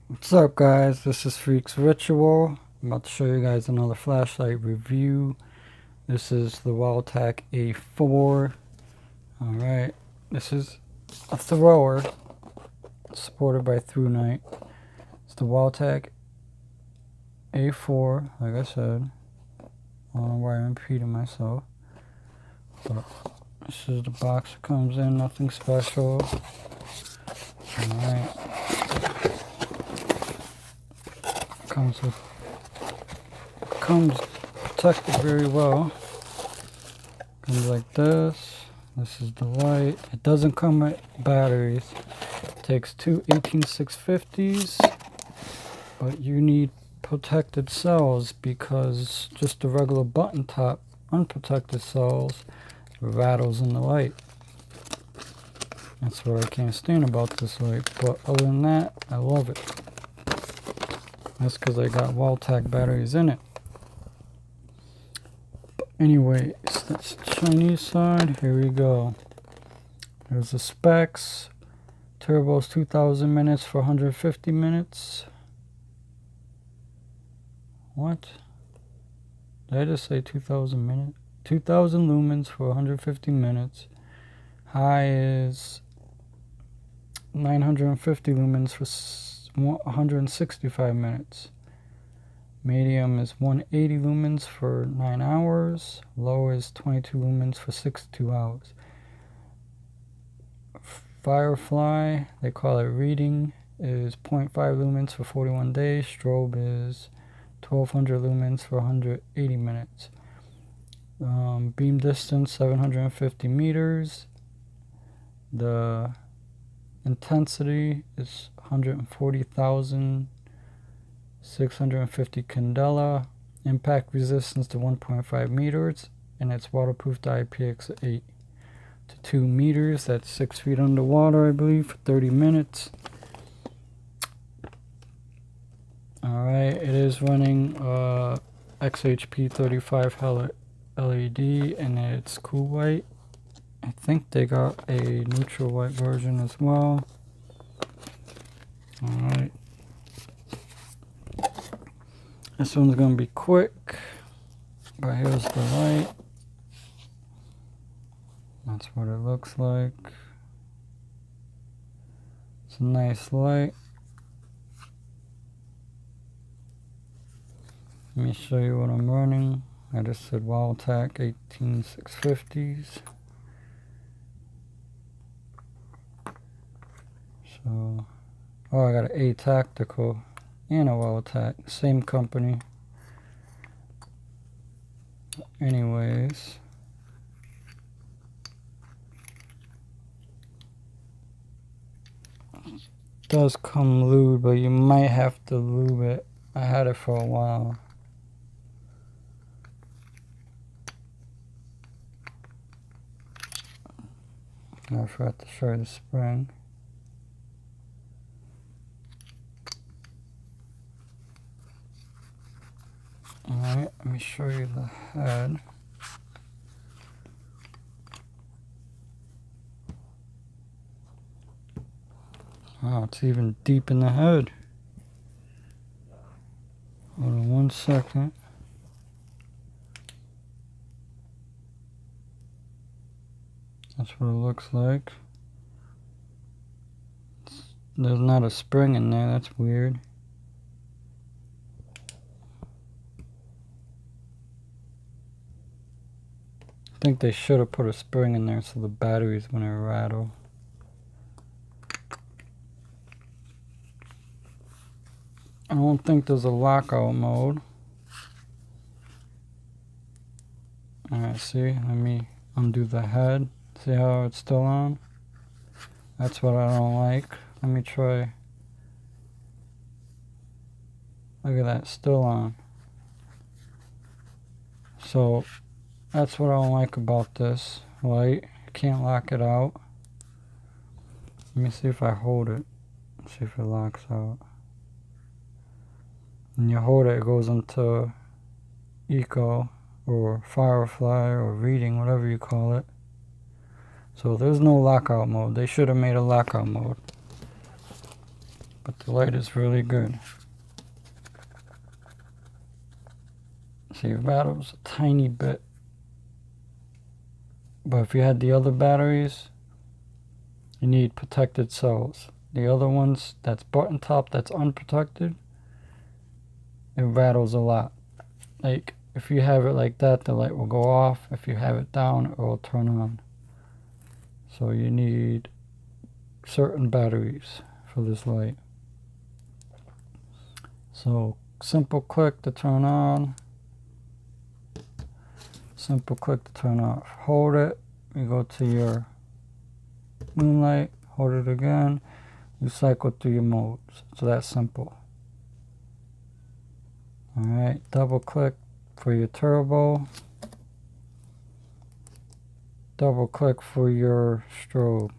What's up, guys? This is Freaks Ritual. I'm about to show you guys another flashlight review. This is the Wowtac A4. Alright, this is a thrower supported by Thrower.Also. It's the Wowtac A4, like I said. I don't know why I'm repeating myself. But this is the box it comes in, nothing special. Alright. Comes protected very well. Comes like this. This is the light. It doesn't come with batteries. It takes two 18650s, but you need protected cells because just the regular button top unprotected cells rattles in the light. That's what I can't stand about this light, but other than that, I love it. That's because I got Wowtac batteries in it. But anyway, that's the Chinese side. Here we go. There's the specs. Turbo's 2000 minutes for 150 minutes. What? Did I just say 2000 minutes? 2000 lumens for 150 minutes. High is 950 lumens for 165 minutes. Medium is 180 lumens for 9 hours. Low is 22 lumens for 62 hours. Firefly, they call it reading, is 0.5 lumens for 41 days. Strobe is 1200 lumens for 180 minutes. Beam distance 750 meters. The intensity is 140,650 candela. Impact resistance to 1.5 meters, and it's waterproof to IPX8 to 2 meters. That's 6 feet underwater, I believe, for 30 minutes. Alright, it is running XHP35 LED, and it's cool white. I think they got a neutral white version as well. Alright. This one's going to be quick. But here's the light. That's what it looks like. It's a nice light. Let me show you what I'm running. I just said Wowtac 18650s. So, oh, I got an A Tactical and a Wowtac, same company. Anyways, it does come lubed, but you might have to lube it. I had it for a while. I forgot to show you the spring. Alright, let me show you the head. Oh, it's even deep in the head. Hold on 1 second. That's what it looks like. There's not a spring in there, that's weird. I think they should have put a spring in there so the batteries wouldn't rattle. I don't think there's a lockout mode. Alright, see, let me undo the head. See how it's still on? That's what I don't like. Let me try. Look at that, still on. So, that's what I don't like about this light. You can't lock it out. Let me see if I hold it. See if it locks out. When you hold it, it goes into eco or firefly or reading, whatever you call it. So there's no lockout mode. They should have made a lockout mode. but the light is really good. See, it rattles a tiny bit, but if you had the other batteries, you need protected cells. The other ones, that's button top, that's unprotected, it rattles a lot. Like, if you have it like that, the light will go off. If you have it down, it will turn on. So you need certain batteries for this light. So simple click to turn on, simple click to turn off. Hold it, you go to your moonlight, hold it again, you cycle through your modes. So that's simple. Alright, double click for your turbo, double click for your strobe.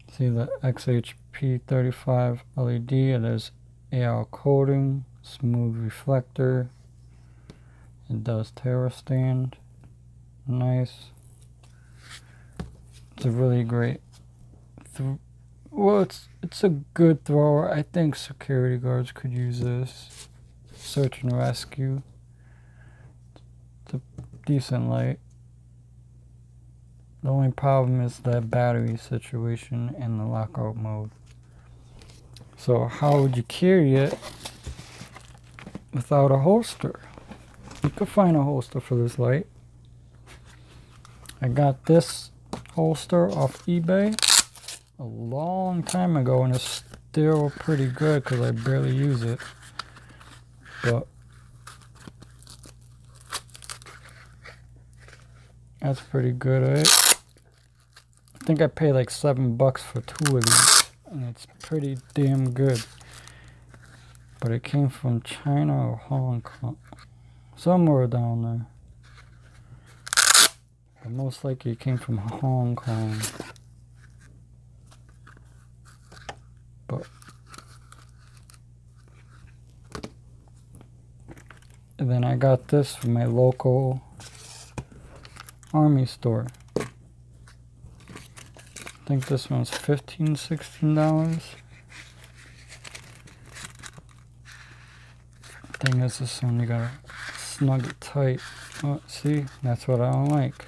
See the XHP35 LED, it is AR coating, smooth reflector, it does terra stand, nice. It's a really great, well, it's a good thrower. I think security guards could use this. Search and rescue. It's a decent light. The only problem is that battery situation and the lockout mode. So how would you carry it without a holster? You could find a holster for this light. I got this holster off eBay a long time ago, and it's still pretty good because I barely use it. But that's pretty good, right? I think I paid like $7 for 2 of these, and it's pretty damn good. But it came from China or Hong Kong, somewhere down there. But most likely it came from Hong Kong. But and then I got this from my local army store. I think this one's $15, $16. Thing is, this one you gotta snug it tight. Oh, see, that's what I don't like.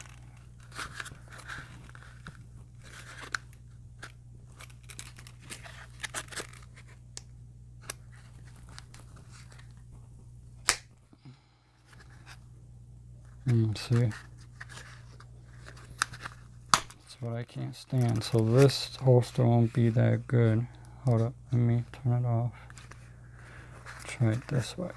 See, that's what I can't stand. So this holster won't be that good. Hold up, let me turn it off. Try it this way.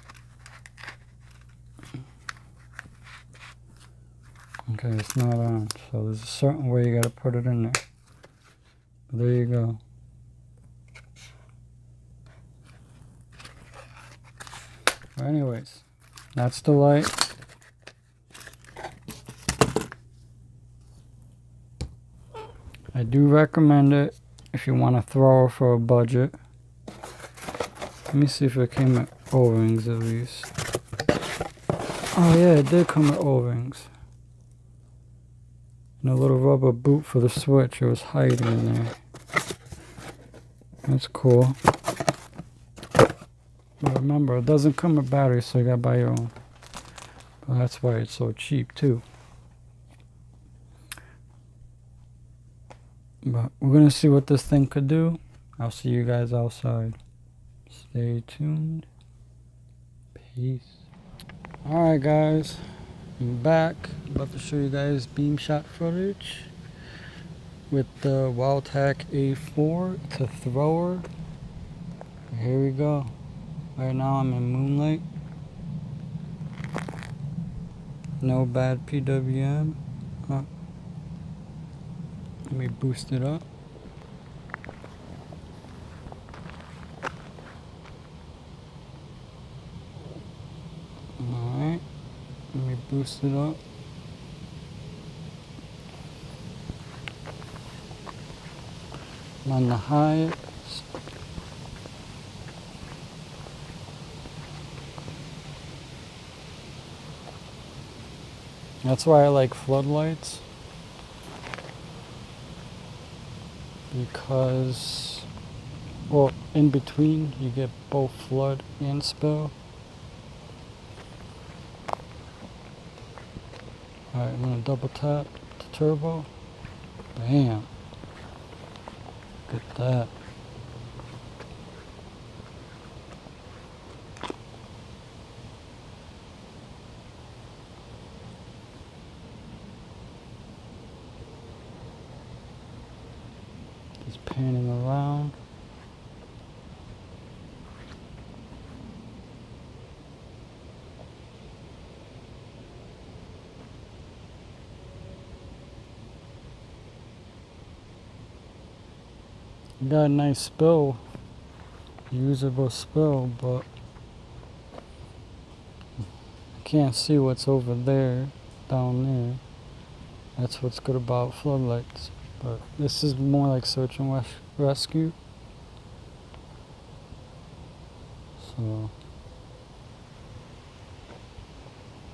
Okay, it's not on. So there's a certain way you gotta put it in there. But there you go. But anyways, that's the light. I do recommend it if you want to throw for a budget. Let me see if it came with O-rings at least. Oh yeah, it did come with O-rings. And a little rubber boot for the switch. It was hiding in there. That's cool. But remember, it doesn't come with batteries, so you gotta buy your own. But that's why it's so cheap too. But we're gonna see what this thing could do. I'll see you guys outside. Stay tuned. Peace. Alright guys, I'm back. About to show you guys beam shot footage with the Wowtac A4. It's a thrower. Here we go. Right now I'm in moonlight. No bad PWM. Let me boost it up. Alright, let me boost it up. I'm on the highest. That's why I like floodlights. Because Well, in between you get both flood and spill. Alright, I'm gonna double tap the turbo. Bam. Look at that. Just panning around. You got a nice spill, usable spill, but I can't see what's over there, down there. That's what's good about floodlights. But this is more like search and rescue. So,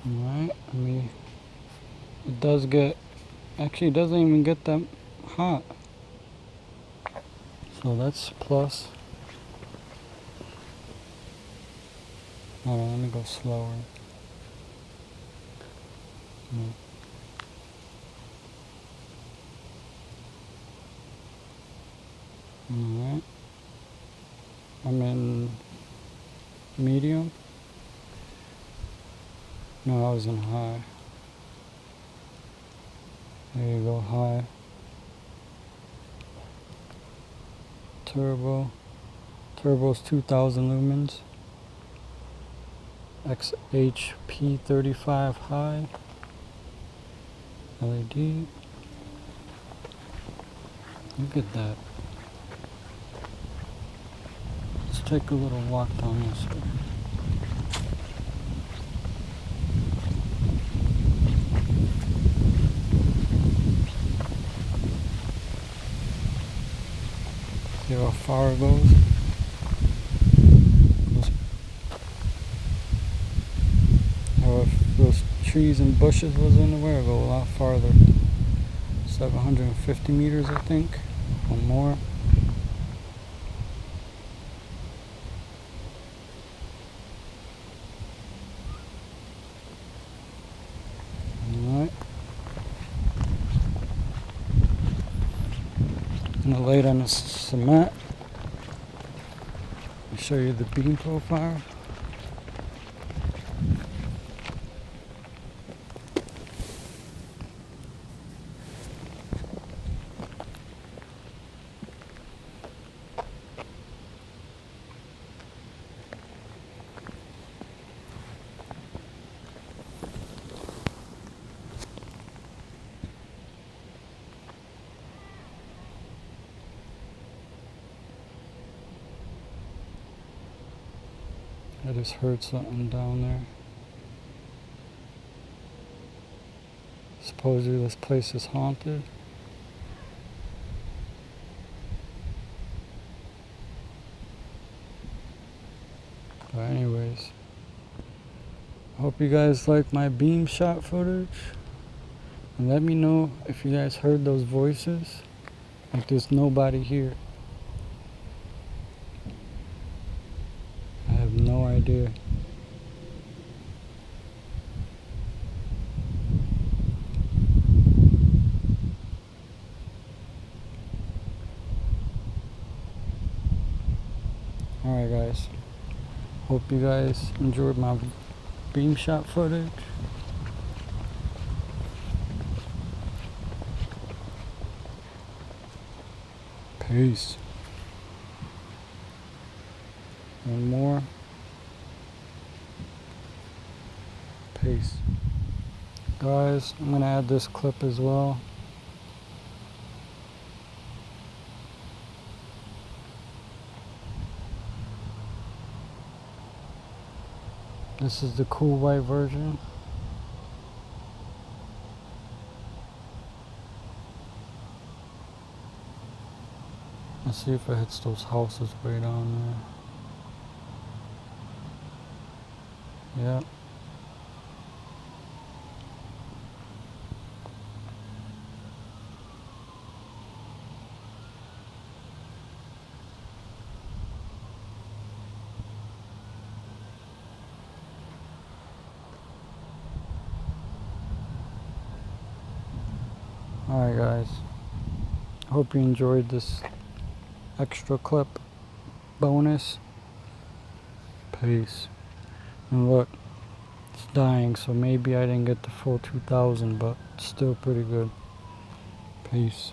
alright, I mean, it does get, actually it doesn't even get that hot. So that's plus. Hold on, let me go slower. Alright. I'm in medium. No, I was in high. There you go, high. Turbo. Turbo's 2000 lumens. XHP35 high. LED. Look at that. Let's take a little walk down this way. See how far it goes? If those trees and bushes was in the way, it'll go a lot farther. 750 meters, I think, or more. Alright. I'm gonna lay it on the cement. I'll show you the beam profile. I just heard something down there. Supposedly this place is haunted. But anyways, I hope you guys like my beam shot footage. And let me know if you guys heard those voices. Like there's nobody here. I have no idea. Alright guys, hope you guys enjoyed my beam shot footage. Peace. One more. Peace. Guys, I'm gonna add this clip as well. This is the cool white version. Let's see if it hits those houses way down there. Yep. Alright guys, hope you enjoyed this extra clip bonus. Peace. And look, it's dying, so maybe I didn't get the full 2000, but still pretty good. Peace.